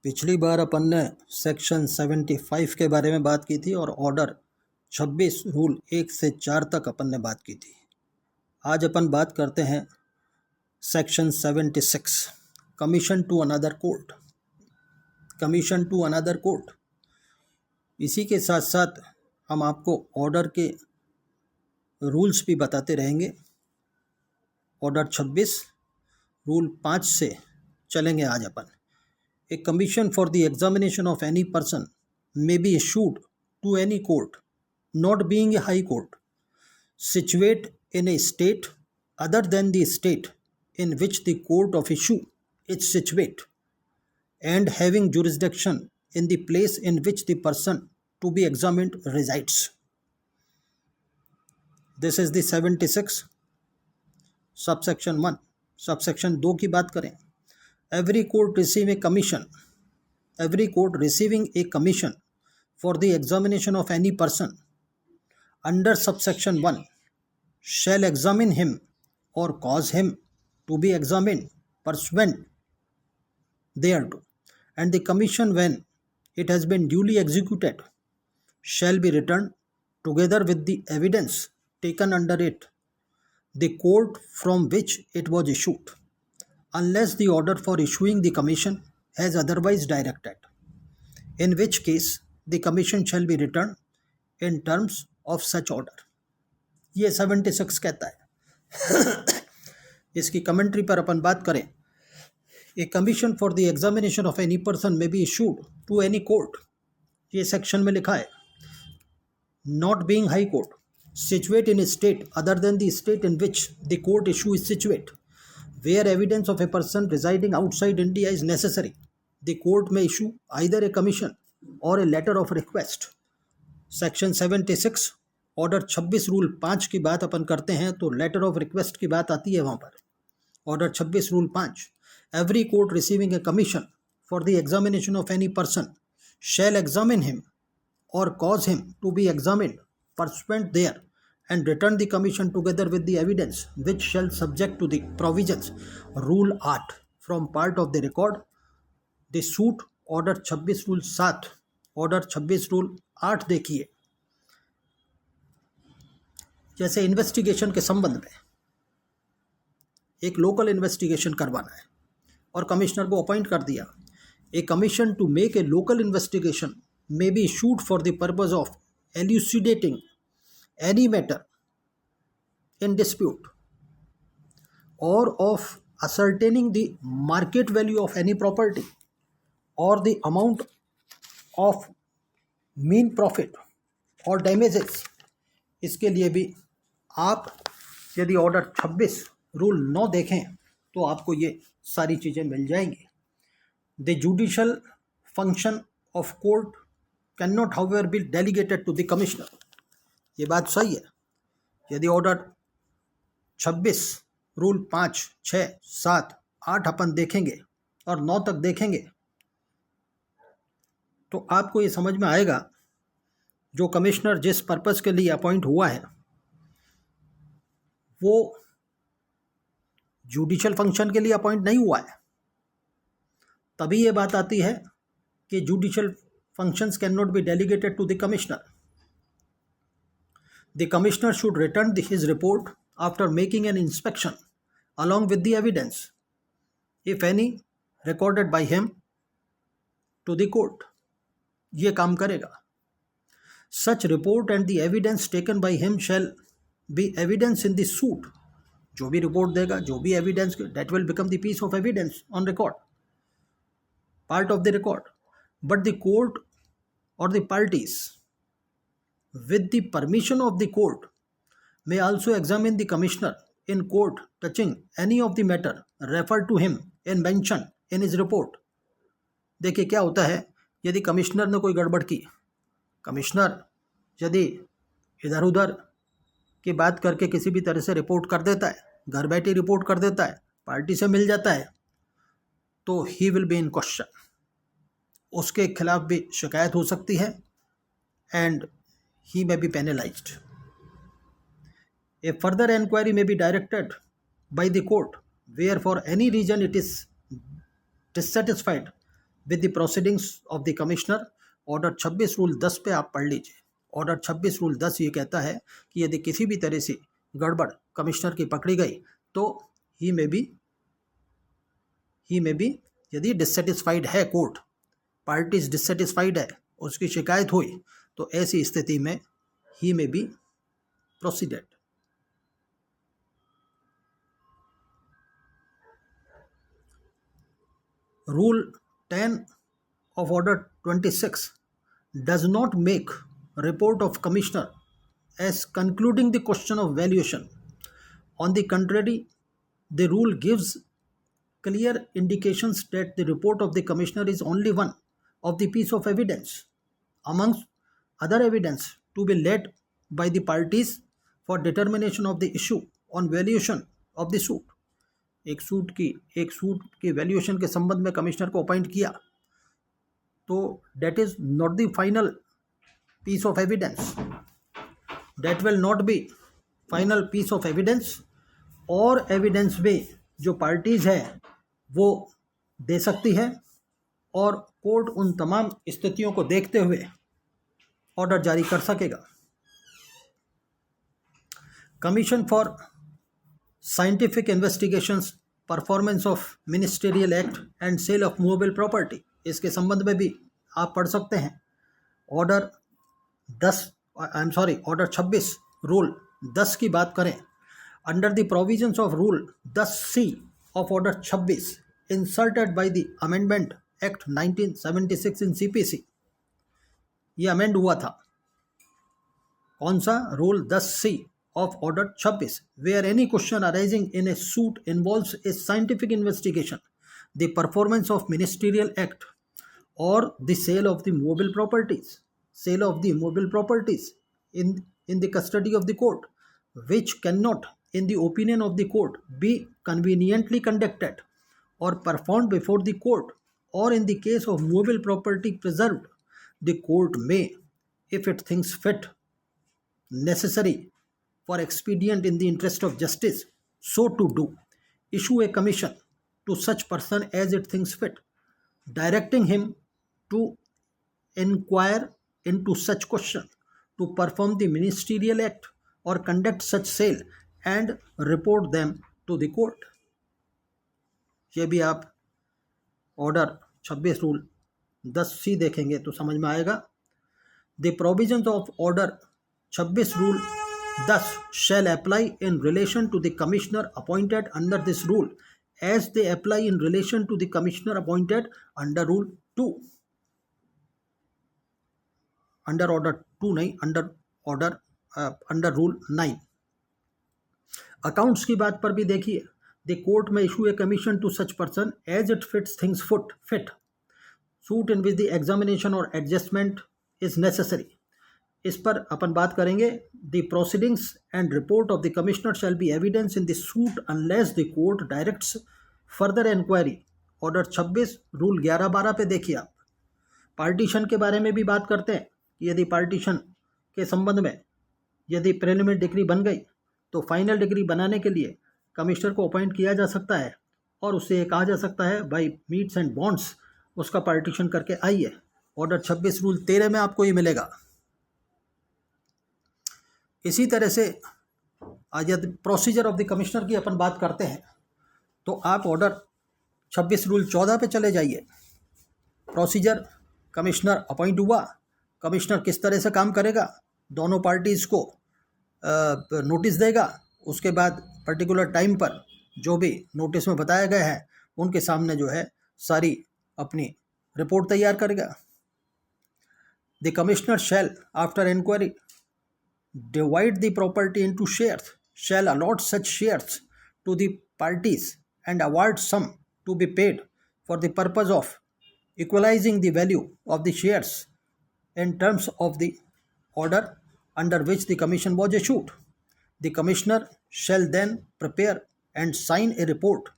पिछली बार अपन ने सेक्शन 75 के बारे में बात की थी और ऑर्डर 26 रूल 1 से 4 तक अपन ने बात की थी। आज अपन बात करते हैं section 76 commission to another court. Commission to another court, इसी के साथ साथ हम आपको ऑर्डर के रूल्स भी बताते रहेंगे। ऑर्डर 26 रूल 5 से चलेंगे आज अपन। A commission for the examination of any person may be issued to any court, not being a high court, situate in a state other than the state in which the court of issue is situate, and having jurisdiction in the place in which the person to be examined resides. This is the 76 subsection 1. Subsection 2 की बात करें, every court receiving a commission for the examination of any person under subsection 1 shall examine him or cause him to be examined pursuant thereto, and the commission, when it has been duly executed, shall be returned together with the evidence taken under it the court from which it was issued, unless the order for issuing the commission has otherwise directed, in which case the commission shall be returned in terms of such order. ये 76 कहता है। इसकी commentary पर अपन बात करें, a commission for the examination of any person may be issued to any court, ये section में लिखा है, not being high court, situate in a state other than the state in which the court issue is situate, where evidence of a person residing outside India is necessary, the court may issue either a commission or a letter of request. Section 76 order 26 rule 5 की बात अपन करते हैं तो letter of request की बात आती है वहाँ पर। Order 26 rule 5, every court receiving A commission for the examination of any person shall examine him or cause him to be examined pursuant there, and return the commission together with the evidence which shall subject to the provisions rule 8 from part of the record the suit. Order 26 rule 7, order 26 rule 8 देखिए, जैसे investigation के संबंध में एक local investigation करवाना है और commissioner को अपॉइंट कर दिया। A commission to make a local investigation may be issued for the purpose of elucidating any matter in dispute or of ascertaining the market value of any property or the amount of mean profit or damages। इसके लिए भी आप यदि order 26 rule 9 देखें तो आपको ये सारी चीज़ें मिल जाएंगी। The judicial function of court can not however be delegated to the commissioner. ये बात सही है। यदि ऑर्डर 26 रूल 5, 6, 7, 8 अपन देखेंगे और 9 तक देखेंगे तो आपको ये समझ में आएगा जो कमिश्नर जिस पर्पस के लिए अपॉइंट हुआ है वो जुडिशल फंक्शन के लिए अपॉइंट नहीं हुआ है। तभी ये बात आती है कि judicial functions can not be delegated to the commissioner. The commissioner should return his report after making an inspection along with the evidence, if any, recorded by him to the court. ये काम करेगा। Such report and the evidence taken by him shall be evidence in the suit. जो भी report देगा, जो भी evidence, that will become the piece of evidence on record, part of the record. But the court or the parties, with the permission of the court, may also examine the commissioner in court touching any of the matter referred to him and mentioned in his report. देखिए क्या होता है, यदि commissioner ने कोई गड़बड़ की, commissioner यदि इधर उधर की बात करके किसी भी तरह से रिपोर्ट कर देता है, घर बैठे रिपोर्ट कर देता है, पार्टी से मिल जाता है, तो he will be in question. उसके खिलाफ भी शिकायत हो सकती है and he may be penalized. A further enquiry may be directed by the court where for any reason it is dissatisfied with the proceedings of the commissioner. Order 26 rule 10 पे आप पढ़ लीजिए। ऑर्डर 26 रूल 10 ये कहता है कि यदि किसी भी तरह से गड़बड़ कमिश्नर की पकड़ी गई तो ही में भी यदि डिससेटिस्फाइड है, कोर्ट पार्टीज डिससेटिस्फाइड है, उसकी शिकायत हुई, तो ऐसी स्थिति में ही में B proceeded. Rule 10 of Order 26 does not make report of Commissioner as concluding the question of valuation. On the contrary, the rule gives clear indications that the report of the Commissioner is only one of the piece of evidence amongst other evidence to be led by the parties for determination of the issue on valuation of the suit. एक suit की valuation के संबंध में commissioner को appoint किया तो that is not the final piece of evidence, that will not be final piece of evidence. और evidence में जो पार्टीज है वो दे सकती है और कोर्ट उन तमाम स्थितियों को देखते हुए ऑर्डर जारी कर सकेगा। Commission for scientific investigations, performance of ministerial act and sale of movable property, इसके संबंध में भी आप पढ़ सकते हैं। ऑर्डर 26 रूल 10 की बात करें, under the provisions of rule 10C of order 26 inserted by the amendment act 1976 in CPC, ये अमेंड हुआ था। कौन सा? Rule 10C of Order 26, where any question arising in a suit involves a scientific investigation, the performance of ministerial act, or the sale of the movable properties in the custody of the court, which cannot, in the opinion of the court, be conveniently conducted or performed before the court, or in the case of movable property preserved, the court may, if it thinks fit, necessary, for expedient in the interest of justice, so to do, issue a commission to such person as it thinks fit, directing him to inquire into such question, to perform the ministerial act or conduct such sale and report them to the court. ये भी आप order 26 rule 10C देखेंगे तो समझ में आएगा। The provisions of order 26 rule thus shall apply in relation to the commissioner appointed under this rule as they apply in relation to the commissioner appointed under rule 2, under order 2 नहीं, under rule 9। Accounts की बात पर भी देखिए, the court may issue a commission to such person as it fits things fit suit in which the examination or adjustment is necessary। इस पर अपन बात करेंगे। The proceedings and report of the commissioner shall be evidence in the suit unless the court directs further inquiry. Order 26 rule 11-12 पे देखिए आप। Partition के बारे में भी बात करते हैं कि यदि पार्टीशन के संबंध में यदि प्रिलिमिनरी डिग्री बन गई तो फाइनल डिग्री बनाने के लिए कमिश्नर को अपॉइंट किया जा सकता है और उससे ये कहा जा सकता है भाई मीट्स एंड बॉन्ड्स उसका पार्टीशन करके आइए। ऑर्डर 26 रूल 13 में आपको ये मिलेगा। इसी तरह से आज यदि प्रोसीजर ऑफ द कमिश्नर की अपन बात करते हैं तो आप ऑर्डर 26 रूल 14 पे चले जाइए। प्रोसीजर, कमिश्नर अपॉइंट हुआ, कमिश्नर किस तरह से काम करेगा, दोनों पार्टीज़ को नोटिस देगा, उसके बाद पर्टिकुलर टाइम पर जो भी नोटिस में बताया गया है उनके सामने जो है सारी अपनी रिपोर्ट तैयार करेगा। The commissioner shall after inquiry divide the property into shares, shall allot such shares to the parties and award sum to be paid for the purpose of equalizing the value of the shares in terms of the order under which the commission was issued. The commissioner shall then prepare and sign a report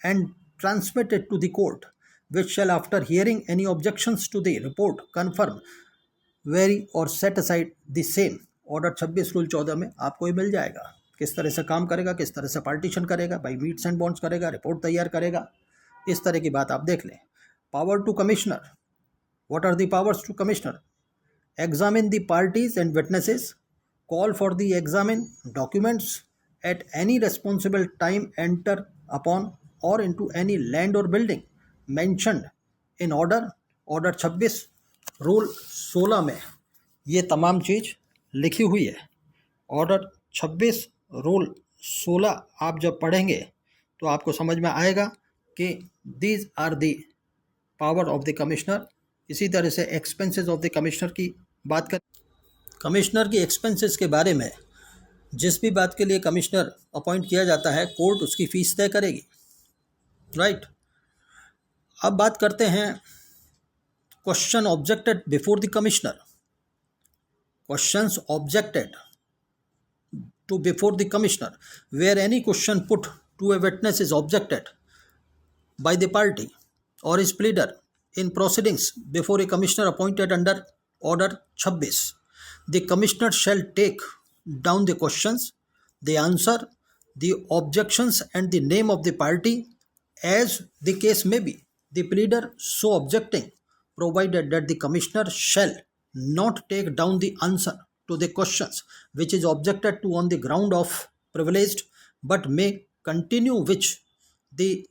and transmit it to the court, which shall, after hearing any objections to the report, confirm, vary or set aside the same। Order 26 rule 14 में आपको ही मिल जाएगा किस तरह से काम करेगा, किस तरह से पार्टीशन करेगा, बाई मीट्स एंड बॉन्ड्स करेगा, रिपोर्ट तैयार करेगा, इस तरह की बात आप देख लें। Power to commissioner. What are the powers to commissioner? Examine the parties and witnesses, call for the examine documents at any responsible time, enter upon or into any land or building mentioned in order 26 rule 16 में ये तमाम चीज़ लिखी हुई है। Order 26 rule 16 आप जब पढ़ेंगे तो आपको समझ में आएगा कि these are the power of the commissioner. इसी तरह से एक्सपेंसेस ऑफ द कमिश्नर की बात करें। कमिश्नर की एक्सपेंसेस के बारे में, जिस भी बात के लिए कमिश्नर अपॉइंट किया जाता है कोर्ट उसकी फ़ीस तय करेगी, राइट। अब बात करते हैं question objected before the commissioner. Questions objected to before the commissioner, where any question put to a witness is objected by the party or his pleader in proceedings before a commissioner appointed under order 26, the commissioner shall take down the questions, the answer, the objections and the name of the party as the case may be, the pleader so objecting, provided that the commissioner shall not take down the answer to the questions which is objected to on the ground of privileged, but may continue which the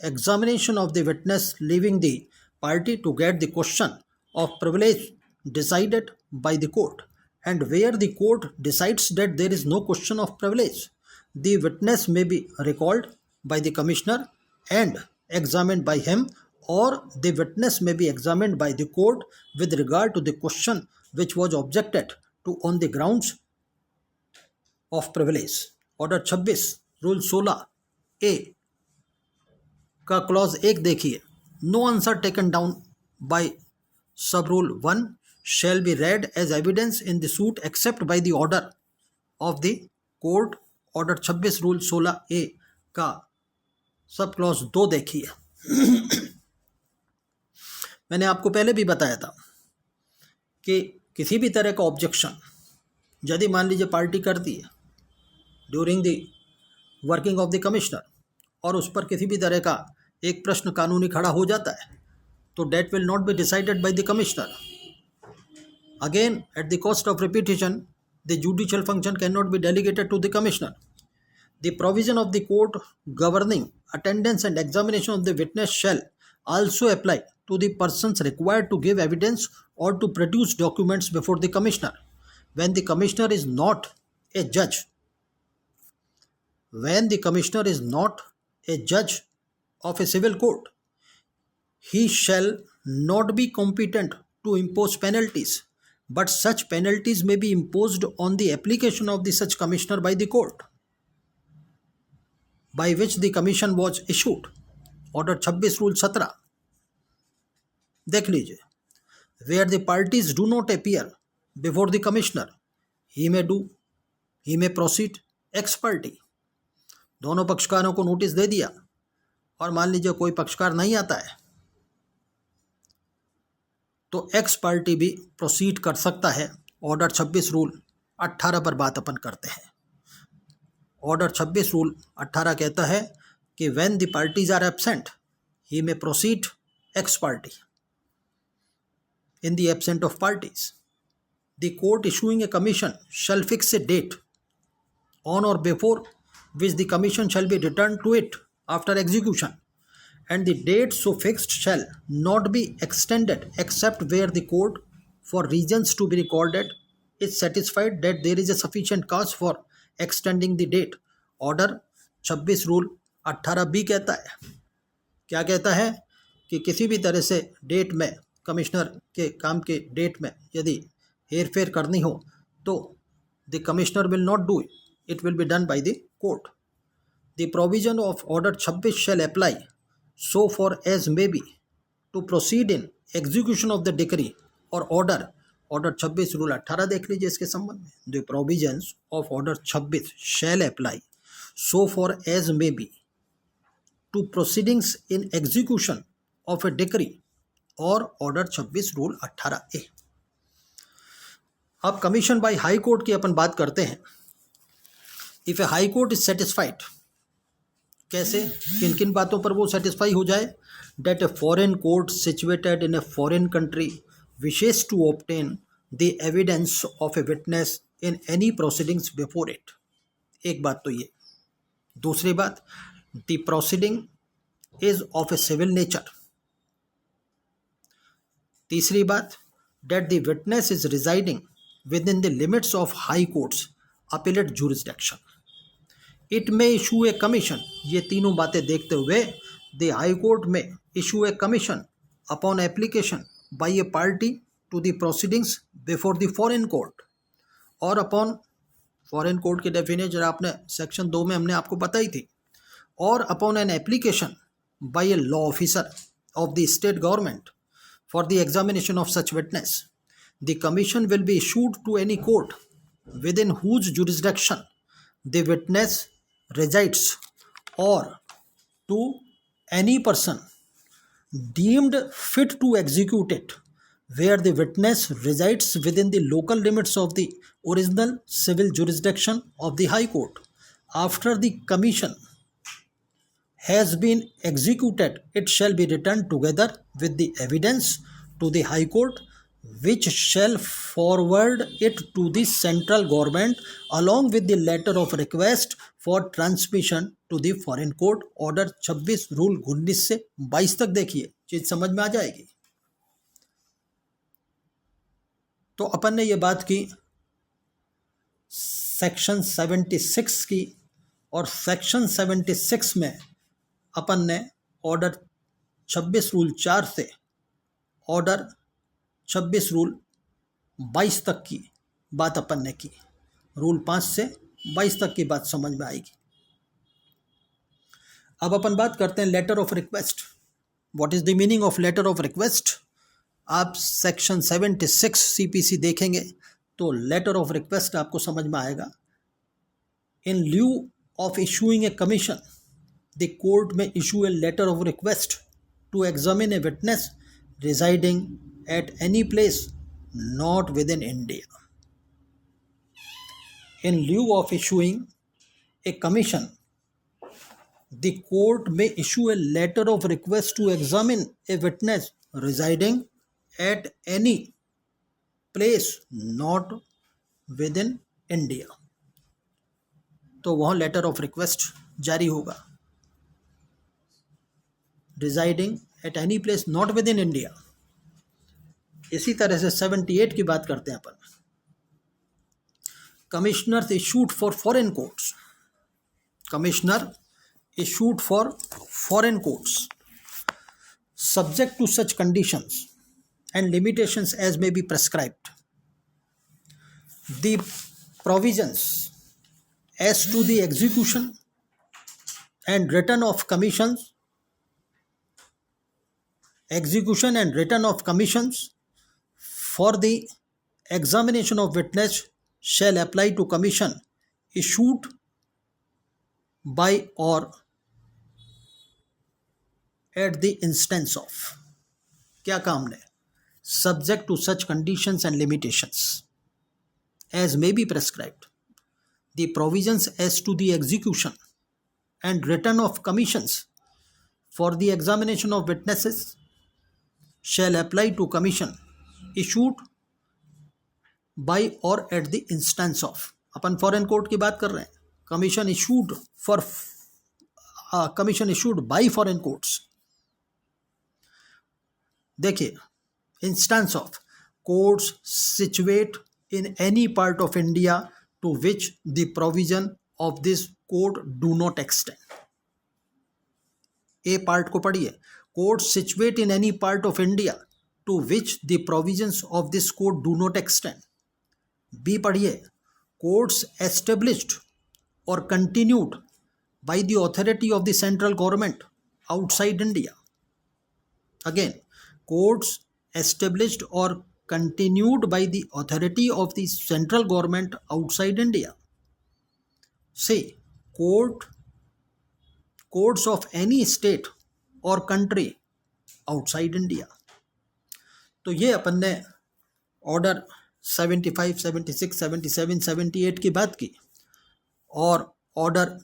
examination of the witness, leaving the party to get the question of privilege decided by the court, and where the court decides that there is no question of privilege, the witness may be recalled by the commissioner and examined by him, or the witness may be examined by the court with regard to the question which was objected to on the grounds of privilege। Order 26 rule 16 A का clause 1 देखिए, no answer taken down by sub rule 1 shall be read as evidence in the suit except by the order of the court। Order 26 rule 16 A का sub clause 2 देखिए। मैंने आपको पहले भी बताया था कि किसी भी तरह का ऑब्जेक्शन यदि मान लीजिए पार्टी करती है during the working of the commissioner और उस पर किसी भी तरह का एक प्रश्न कानूनी खड़ा हो जाता है तो date will not be decided by the commissioner. Again at the cost of repetition, the judicial function can not be delegated to the commissioner. The provision of the court governing attendance and examination of the witness shall also apply to the persons required to give evidence or to produce documents before the commissioner when the commissioner is not a judge of a civil court, he shall not be competent to impose penalties, but such penalties may be imposed on the application of the such commissioner by the court by which the commission was issued। Order 26 rule 17 देख लीजिए, where the parties do not appear before the commissioner he may proceed ex parte. दोनों पक्षकारों को notice दे दिया और मान लीजिए कोई पक्षकार नहीं आता है तो एक्स पार्टी भी प्रोसीड कर सकता है। ऑर्डर 26 रूल 18 पर बात अपन करते हैं। ऑर्डर 26 रूल 18 कहता है कि when the parties are absent, he may proceed ex parte in the absence of parties। The court issuing a commission shall fix a date on or before which the commission shall be returned to it after execution, and the date so fixed shall not be extended except where the court, for reasons to be recorded, is satisfied that there is a sufficient cause for extending the date। Order 26 rule 18B कहता है, क्या कहता है कि किसी भी तरह से डेट में, कमिश्नर के काम के डेट में यदि हेर फेर करनी हो तो the commissioner will not do it will be done by the court. The provision of order 26 shall apply so far as may be to proceed in execution of the decree और order. Order 26 rule 18 देख लीजिए इसके संबंध में। The provisions of order 26 shall apply so far as may be to proceedings in execution of a decree और order 26 rule 18A। अब commission by high court की अपन बात करते हैं। If A high court is satisfied, कैसे, किन किन बातों पर वो सेटिस्फाई हो जाए, that a foreign court situated in a foreign country wishes to obtain the evidence of a witness in any proceedings before it. एक बात तो ये. दूसरी बात, the proceeding is of a civil nature. तीसरी बात, that the witness is residing within the limits of high court's appellate jurisdiction. It may issue a commission. ये तीनों बातें देखते हुए the high court may issue a commission upon application by a party to the proceedings before the foreign court और upon foreign court की definition आपने section 2 में हमने आपको बताई थी, और upon an application by a law officer of the state government for the examination of such witness. The commission will be issued to any court within whose jurisdiction the witness resides or to any person deemed fit to execute it where the witness resides within the local limits of the original civil jurisdiction of the high court. After the commission has been executed, it shall be returned together with the evidence to the High Court, which shall forward it to the central government along with the letter of request for transmission to the foreign court. Order 26 rule 19 से 22 तक देखिए, चीज समझ में आ जाएगी. तो अपन ने ये बात की सेक्शन 76 की, और सेक्शन 76 में अपन ने ऑर्डर 26 रूल 4 से ऑर्डर 26 रूल 22 तक की बात अपन ने की. रूल 5 से 22 तक की बात समझ में आएगी. अब अपन बात करते हैं letter of request. What is the meaning of letter of request? आप सेक्शन 76 सीपीसी देखेंगे तो लेटर ऑफ रिक्वेस्ट आपको समझ में आएगा. In lieu of issuing a commission, the court may issue a letter of request to examine a witness residing at any place not within India. In lieu of issuing a commission, the court may issue a letter of request to examine a witness residing at any place not within India. तो वह letter of request जारी होगा. Residing at any place not within India. इसी तरह से 78 की बात करते हैं अपन. Commissioner issued for foreign courts. Commissioner issued for foreign courts subject to such conditions and limitations as may be prescribed. The provisions as to the execution and return of commissions for the examination of witness shall apply to commission issued by or at the instance of. क्या काम ने? Subject to such conditions and limitations as may be prescribed. The provisions as to the execution and return of commissions for the examination of witnesses shall apply to commission issued by or at the instance of. अपन foreign court की बात कर रहे हैं. Commission issued by foreign courts. देखिए, instance of courts situate in any part of India to which the provision of this code do not extend. A part को पढ़िए. Courts situate in any part of India to which the provisions of this code do not extend. B पढ़िए. Courts established और continued by the authority of the central government outside India. Again, courts established or continued by the authority of the central government outside India. Say, courts of any state or country outside India. तो ये अपन ने order 75, 76, 77, 78 की बात की, और order